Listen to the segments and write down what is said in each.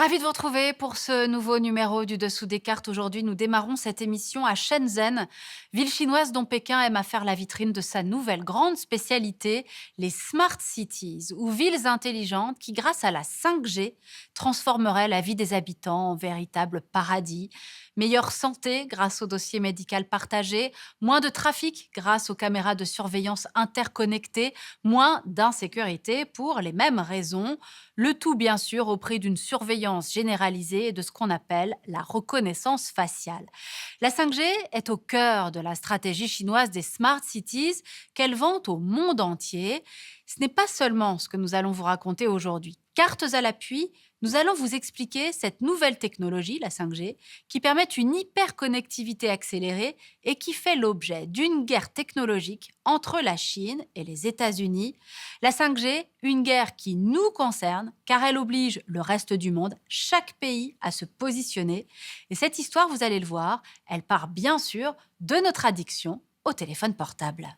Ravi de vous retrouver pour ce nouveau numéro du Dessous des cartes. Aujourd'hui, nous démarrons cette émission à Shenzhen, ville chinoise dont Pékin aime à faire la vitrine de sa nouvelle grande spécialité, les Smart Cities, ou villes intelligentes qui, grâce à la 5G, transformeraient la vie des habitants en véritable paradis. Meilleure santé grâce au dossier médical partagé, moins de trafic grâce aux caméras de surveillance interconnectées, moins d'insécurité pour les mêmes raisons. Le tout, bien sûr, au prix d'une surveillance généralisée et de ce qu'on appelle la reconnaissance faciale. La 5G est au cœur de la stratégie chinoise des Smart Cities qu'elle vante au monde entier. Ce n'est pas seulement ce que nous allons vous raconter aujourd'hui. Cartes à l'appui, nous allons vous expliquer cette nouvelle technologie, la 5G, qui permet une hyperconnectivité accélérée et qui fait l'objet d'une guerre technologique entre la Chine et les États-Unis. La 5G, une guerre qui nous concerne car elle oblige le reste du monde, chaque pays, à se positionner. Et cette histoire, vous allez le voir, elle part bien sûr de notre addiction au téléphone portable.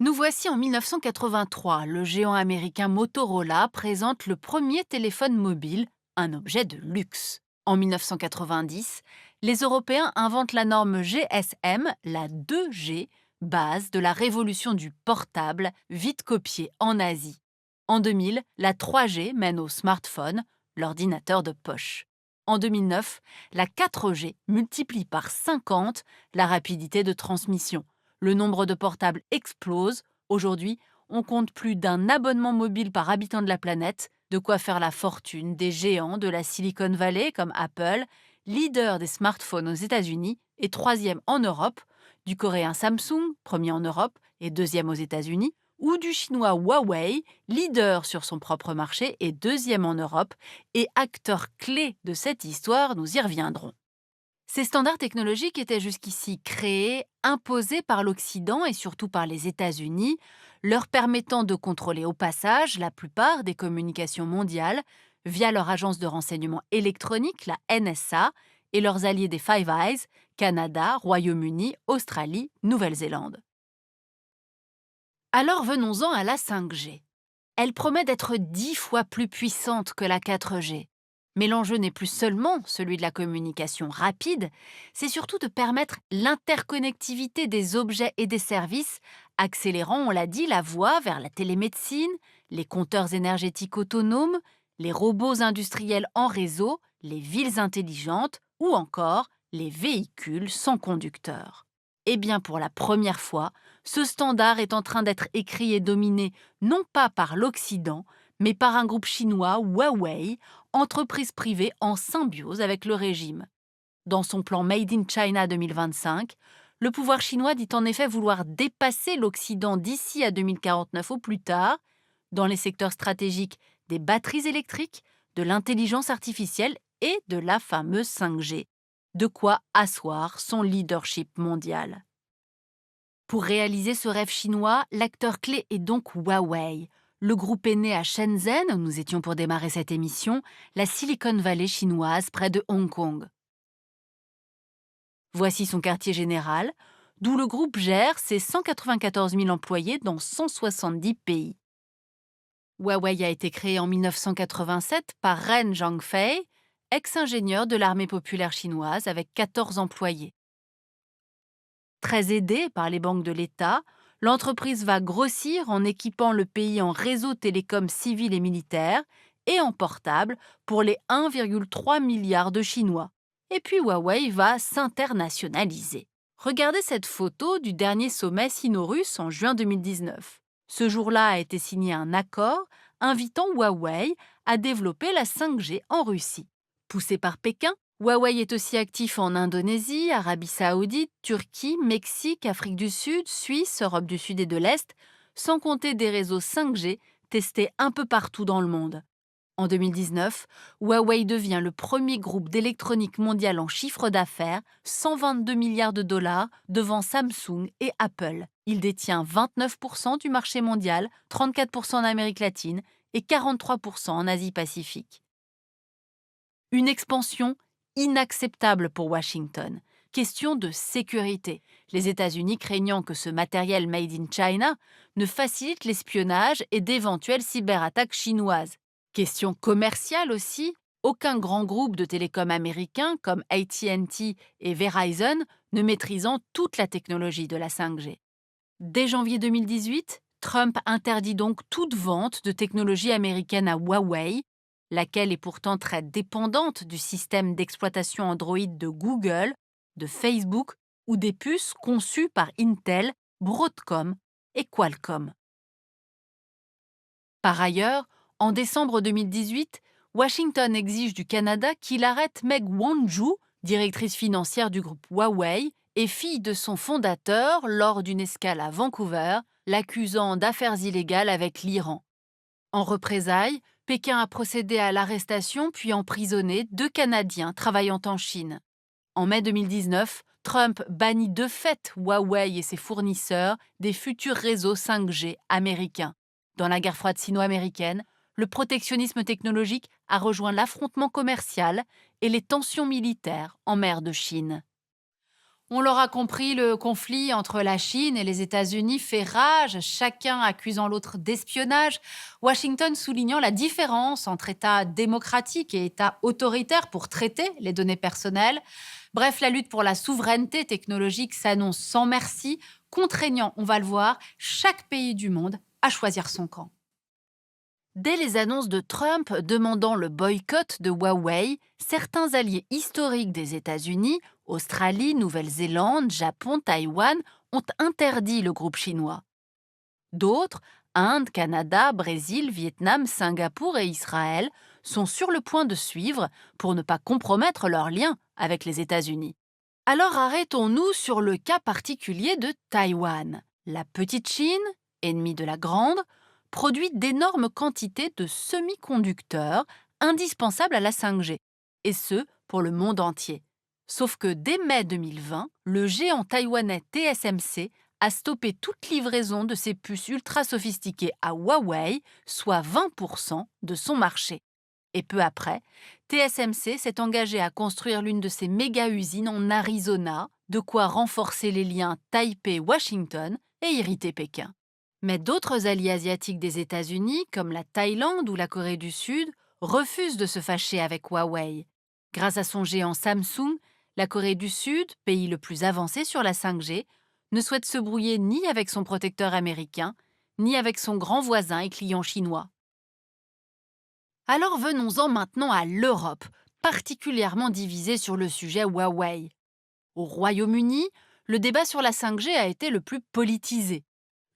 Nous voici en 1983. Le géant américain Motorola présente le premier téléphone mobile, un objet de luxe. En 1990, les Européens inventent la norme GSM, la 2G, base de la révolution du portable, vite copiée en Asie. En 2000, la 3G mène au smartphone, l'ordinateur de poche. En 2009, la 4G multiplie par 50 la rapidité de transmission. Le nombre de portables explose. Aujourd'hui, on compte plus d'un abonnement mobile par habitant de la planète, de quoi faire la fortune des géants de la Silicon Valley comme Apple, leader des smartphones aux États-Unis et troisième en Europe, du coréen Samsung, premier en Europe et deuxième aux États-Unis, ou du chinois Huawei, leader sur son propre marché et deuxième en Europe, et acteur clé de cette histoire, nous y reviendrons. Ces standards technologiques étaient jusqu'ici créés, imposés par l'Occident et surtout par les États-Unis, leur permettant de contrôler au passage la plupart des communications mondiales via leur agence de renseignement électronique, la NSA, et leurs alliés des Five Eyes, Canada, Royaume-Uni, Australie, Nouvelle-Zélande. Alors venons-en à la 5G. Elle promet d'être 10 fois plus puissante que la 4G. Mais l'enjeu n'est plus seulement celui de la communication rapide, c'est surtout de permettre l'interconnectivité des objets et des services, accélérant, on l'a dit, la voie vers la télémédecine, les compteurs énergétiques autonomes, les robots industriels en réseau, les villes intelligentes ou encore les véhicules sans conducteur. Eh bien, pour la première fois, ce standard est en train d'être écrit et dominé non pas par l'Occident, mais par un groupe chinois, Huawei, entreprise privée en symbiose avec le régime. Dans son plan Made in China 2025, le pouvoir chinois dit en effet vouloir dépasser l'Occident d'ici à 2049 au plus tard, dans les secteurs stratégiques des batteries électriques, de l'intelligence artificielle et de la fameuse 5G. De quoi asseoir son leadership mondial. Pour réaliser ce rêve chinois, l'acteur clé est donc Huawei. Le groupe est né à Shenzhen, où nous étions pour démarrer cette émission, la Silicon Valley chinoise près de Hong Kong. Voici son quartier général, d'où le groupe gère ses 194 000 employés dans 170 pays. Huawei a été créé en 1987 par Ren Zhangfei, ex-ingénieur de l'armée populaire chinoise avec 14 employés. Très aidée par les banques de l'État, l'entreprise va grossir en équipant le pays en réseau télécom civil et militaire et en portable pour les 1,3 milliard de Chinois. Et puis Huawei va s'internationaliser. Regardez cette photo du dernier sommet sino-russe en juin 2019. Ce jour-là a été signé un accord invitant Huawei à développer la 5G en Russie. Poussé par Pékin, Huawei est aussi actif en Indonésie, Arabie Saoudite, Turquie, Mexique, Afrique du Sud, Suisse, Europe du Sud et de l'Est, sans compter des réseaux 5G testés un peu partout dans le monde. En 2019, Huawei devient le premier groupe d'électronique mondial en chiffre d'affaires, 122 milliards de dollars, devant Samsung et Apple. Il détient 29% du marché mondial, 34% en Amérique latine et 43% en Asie-Pacifique. Une expansion inacceptable pour Washington. Question de sécurité. Les États-Unis craignant que ce matériel made in China ne facilite l'espionnage et d'éventuelles cyberattaques chinoises. Question commerciale aussi. aucun grand groupe de télécom américain comme AT&T et Verizon ne maîtrisant toute la technologie de la 5G. Dès janvier 2018, Trump interdit donc toute vente de technologie américaine à Huawei, laquelle est pourtant très dépendante du système d'exploitation Android de Google, de Facebook ou des puces conçues par Intel, Broadcom et Qualcomm. Par ailleurs, en décembre 2018, Washington exige du Canada qu'il arrête Meg Wanzhou, directrice financière du groupe Huawei et fille de son fondateur lors d'une escale à Vancouver, l'accusant d'affaires illégales avec l'Iran. En représailles, Pékin a procédé à l'arrestation puis emprisonné 2 Canadiens travaillant en Chine. En mai 2019, Trump bannit de fait Huawei et ses fournisseurs des futurs réseaux 5G américains. Dans la guerre froide sino-américaine, le protectionnisme technologique a rejoint l'affrontement commercial et les tensions militaires en mer de Chine. On l'aura compris, le conflit entre la Chine et les États-Unis fait rage, chacun accusant l'autre d'espionnage, Washington soulignant la différence entre État démocratique et État autoritaire pour traiter les données personnelles. Bref, la lutte pour la souveraineté technologique s'annonce sans merci, contraignant, on va le voir, chaque pays du monde à choisir son camp. Dès les annonces de Trump demandant le boycott de Huawei, certains alliés historiques des États-Unis, Australie, Nouvelle-Zélande, Japon, Taïwan, ont interdit le groupe chinois. D'autres, Inde, Canada, Brésil, Vietnam, Singapour et Israël, sont sur le point de suivre pour ne pas compromettre leurs liens avec les États-Unis. Alors arrêtons-nous sur le cas particulier de Taïwan. La petite Chine, ennemie de la grande, produit d'énormes quantités de semi-conducteurs indispensables à la 5G, et ce, pour le monde entier. Sauf que dès mai 2020, le géant taïwanais TSMC a stoppé toute livraison de ses puces ultra sophistiquées à Huawei, soit 20% de son marché. Et peu après, TSMC s'est engagé à construire l'une de ses méga-usines en Arizona, de quoi renforcer les liens Taipei-Washington et irriter Pékin. Mais d'autres alliés asiatiques des États-Unis, comme la Thaïlande ou la Corée du Sud, refusent de se fâcher avec Huawei. Grâce à son géant Samsung, la Corée du Sud, pays le plus avancé sur la 5G, ne souhaite se brouiller ni avec son protecteur américain, ni avec son grand voisin et client chinois. Alors venons-en maintenant à l'Europe, particulièrement divisée sur le sujet Huawei. Au Royaume-Uni, le débat sur la 5G a été le plus politisé.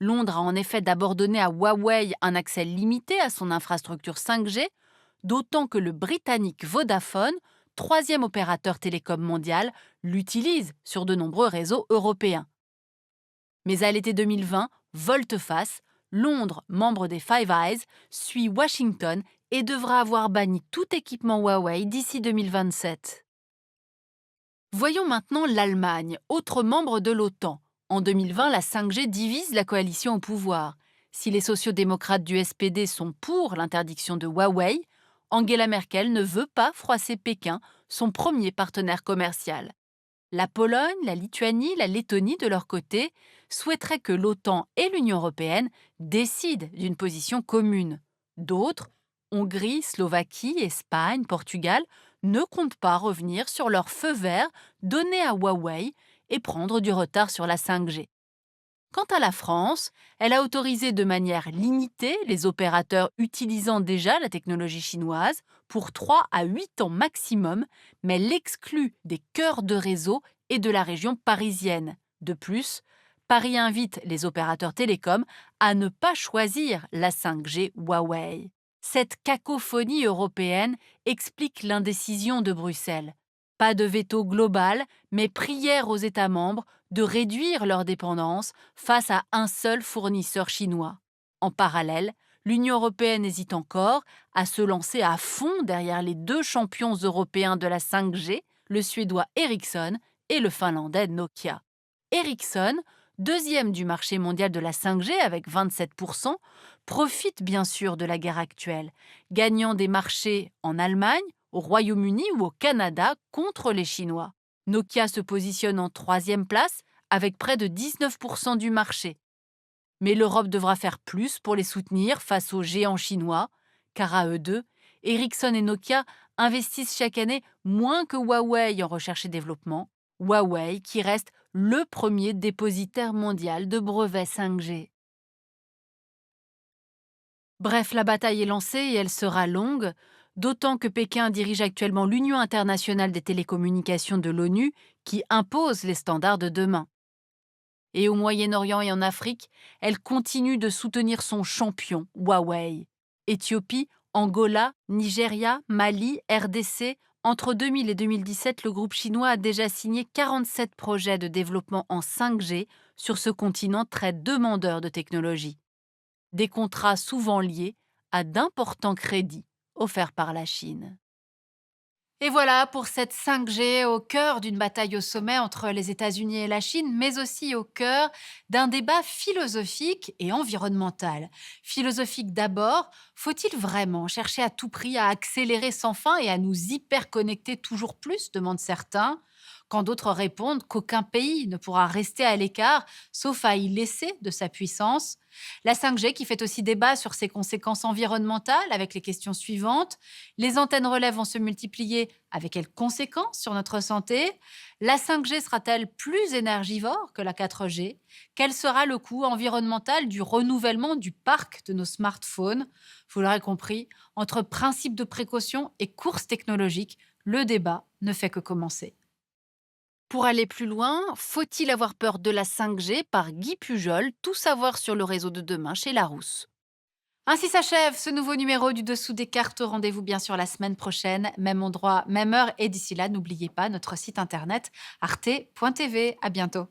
Londres a en effet d'abord donné à Huawei un accès limité à son infrastructure 5G, d'autant que le britannique Vodafone, troisième opérateur télécom mondial, l'utilise sur de nombreux réseaux européens. Mais à l'été 2020, volte-face, Londres, membre des Five Eyes, suit Washington et devra avoir banni tout équipement Huawei d'ici 2027. Voyons maintenant l'Allemagne, autre membre de l'OTAN. En 2020, la 5G divise la coalition au pouvoir. Si les sociodémocrates du SPD sont pour l'interdiction de Huawei, Angela Merkel ne veut pas froisser Pékin, son premier partenaire commercial. La Pologne, la Lituanie, la Lettonie, de leur côté, souhaiteraient que l'OTAN et l'Union européenne décident d'une position commune. D'autres, Hongrie, Slovaquie, Espagne, Portugal, ne comptent pas revenir sur leur feu vert donné à Huawei et prendre du retard sur la 5G. Quant à la France, elle a autorisé de manière limitée les opérateurs utilisant déjà la technologie chinoise pour 3 à 8 ans maximum, mais l'exclut des cœurs de réseau et de la région parisienne. De plus, Paris invite les opérateurs télécoms à ne pas choisir la 5G Huawei. Cette cacophonie européenne explique l'indécision de Bruxelles. Pas de veto global, mais prière aux États membres de réduire leur dépendance face à un seul fournisseur chinois. En parallèle, l'Union européenne hésite encore à se lancer à fond derrière les 2 champions européens de la 5G, le suédois Ericsson et le finlandais Nokia. Ericsson, deuxième du marché mondial de la 5G avec 27%, profite bien sûr de la guerre actuelle, gagnant des marchés en Allemagne, au Royaume-Uni ou au Canada contre les Chinois. Nokia se positionne en 3e place avec près de 19% du marché. Mais l'Europe devra faire plus pour les soutenir face aux géants chinois, car à eux deux, Ericsson et Nokia investissent chaque année moins que Huawei en recherche et développement. Huawei qui reste le premier dépositaire mondial de brevets 5G. Bref, la bataille est lancée et elle sera longue, d'autant que Pékin dirige actuellement l'Union internationale des télécommunications de l'ONU qui impose les standards de demain. Et au Moyen-Orient et en Afrique, elle continue de soutenir son champion, Huawei. Éthiopie, Angola, Nigeria, Mali, RDC. Entre 2000 et 2017, le groupe chinois a déjà signé 47 projets de développement en 5G sur ce continent très demandeur de technologie. Des contrats souvent liés à d'importants crédits offerts par la Chine. Et voilà pour cette 5G au cœur d'une bataille au sommet entre les États-Unis et la Chine, mais aussi au cœur d'un débat philosophique et environnemental. Philosophique d'abord, faut-il vraiment chercher à tout prix à accélérer sans fin et à nous hyper-connecter toujours plus, demandent certains, quand d'autres répondent qu'aucun pays ne pourra rester à l'écart, sauf à y laisser de sa puissance. La 5G qui fait aussi débat sur ses conséquences environnementales avec les questions suivantes. Les antennes relais vont se multiplier, avec quelles conséquences sur notre santé? La 5G sera-t-elle plus énergivore que la 4G? Quel sera le coût environnemental du renouvellement du parc de nos smartphones? Vous l'aurez compris, entre principe de précaution et course technologique, le débat ne fait que commencer. Pour aller plus loin, faut-il avoir peur de la 5G par Guy Pujol, tout savoir sur le réseau de demain chez Larousse. Ainsi s'achève ce nouveau numéro du Dessous des cartes. Rendez-vous bien sûr la semaine prochaine, même endroit, même heure. Et d'ici là, n'oubliez pas notre site internet arte.tv. À bientôt.